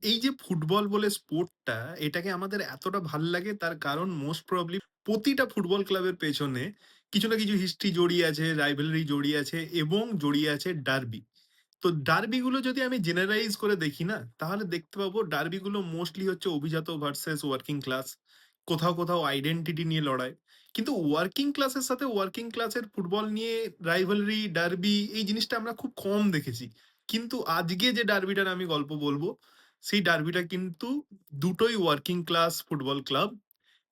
এই যে ফুটবল বলে স্পোর্টটা, এটাকে আমাদের এতটা ভাল লাগে তার কারণ মোস্ট প্রবাবলি প্রতিটা ফুটবল ক্লাবের পেছনে কিছু না কিছু হিস্ট্রি জড়িয়ে আছে, রাইভালরি জড়িয়ে আছে এবং জড়িয়ে আছে ডার্বি। তো ডার্বি গুলো যদি আমি জেনারেলাইজ করে দেখি না, তাহলে দেখতে পাবো ডার্বি গুলো মোস্টলি হচ্ছে অভিজাত ভার্সেস ওয়ার্কিং ক্লাস। কোথাও, কোথাও আইডেন্টিটি নিয়ে লড়াই। কিন্তু ওয়ার্কিং ক্লাসের সাথে ওয়ার্কিং ক্লাসের ফুটবল নিয়ে রাইভালরি, ডার্বি এই জিনিসটা আমরা খুব কম দেখেছি। কিন্তু আজকে যে ডার্বিটার আমি গল্প বলবো, সেই ডার্বিটা কিন্তু দুটোই ওয়ার্কিং ক্লাস ফুটবল ক্লাব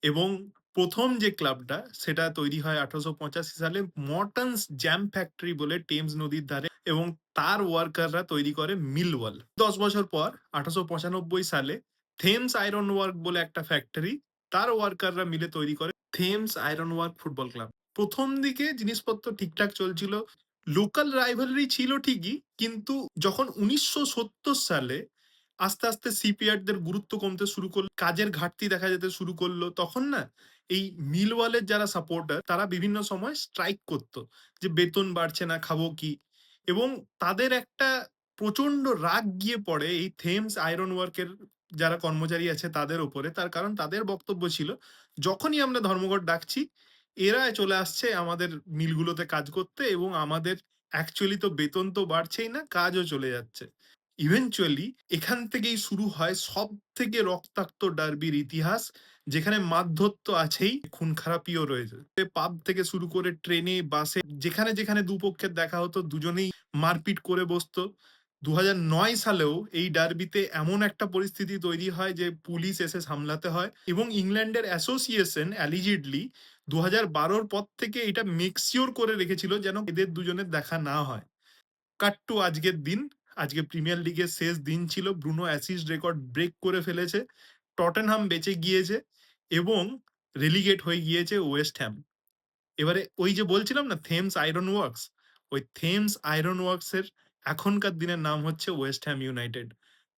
এবং ১ম যে ক্লাবটা সেটা তৈরি হয় ১৮৮৫ সালে মর্টনস জ্যাম ফ্যাক্টরি বলে টেমস নদীর ধারে এবং তার ওয়ার্কাররা তৈরি করে মিলওয়াল। ১০ বছর পর ১৮৯৫ সালে থেমস আয়রন ওয়ার্ক বলে একটা ফ্যাক্টরি, তার ওয়ার্কাররা মিলে তৈরি করে Thames iron work football club. ১ম দিকে জিনিসপত্র ঠিকঠাক চলছিল। লোকাল রাইভালরি ছিল ঠিকই, কিন্তু যখন ১৯৭০ সালে আস্তে, আস্তে সিপিআরদের গুরুত্ব কমতে শুরু করল, কাজের ঘাটতি দেখা যেতে শুরু করলো, তখন না এই মিলওয়ালের যারা সাপোর্টার তারা বিভিন্ন সময় স্ট্রাইক করত যে বেতন বাড়ছে না, খাবো কি? এবং তাদের একটা প্রচন্ড রাগ গিয়ে পড়ে এই থেমস আয়রন ওয়ার্কের যারা কর্মচারী আছে তাদের উপরে। তার কারণ তাদের বক্তব্য ছিল, যখনই আমরা ধর্মঘট ডাকছি, এরা চলে আসছে আমাদের মিলগুলোতে কাজ করতে এবং আমাদের অ্যাকচুয়ালি তো বেতন তো বাড়ছেই না, কাজও চলে যাচ্ছে। ইভেনচুয়ালি এখান থেকেই শুরু হয় সবথেকে রক্তাক্ত ডার্বির ইতিহাস, যেখানে মারধর তো আছেই, খুন খারাপিও রয়েছে। পাব থেকে শুরু করে ট্রেনে, বাসে যেখানে, যেখানে দুপক্ষের দেখা হতো দুজনেই মারপিট করে বসতো। ২০০৯ সালেও এই ডার্বিতে এমন একটা পরিস্থিতি তৈরি হয় যে পুলিশ এসে সামলাতে হয় এবং ইংল্যান্ডের অ্যাসোসিয়েশন অ্যালিজেডলি ২০১২ পর থেকে এটা মেক সিওর করে রেখেছিল যেন এদের দুজনের দেখা না হয়। কাট টু আজকের দিন। আজকে প্রিমিয়ার লিগের শেষ দিন ছিল। ব্রুনো অ্যাসিস্ট রেকর্ড ব্রেক করে ফেলেছে। টটেনহাম বেঁচে গিয়েছে এবং রেলিগেট হয়ে গিয়েছে ওয়েস্ট হ্যাম। এবারে ওই যে বলছিলাম না থেমস আয়রন ওয়ার্কস, ওই থেমস আয়রন ওয়ার্কস এর এখনকার দিনের নাম হচ্ছে ওয়েস্ট হ্যাম ইউনাইটেড।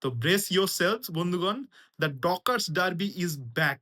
তো ব্রেস ইয়োর সেলস বন্ধুগণ, দ্য ডকার্স ডার্বি ইজ ব্যাক।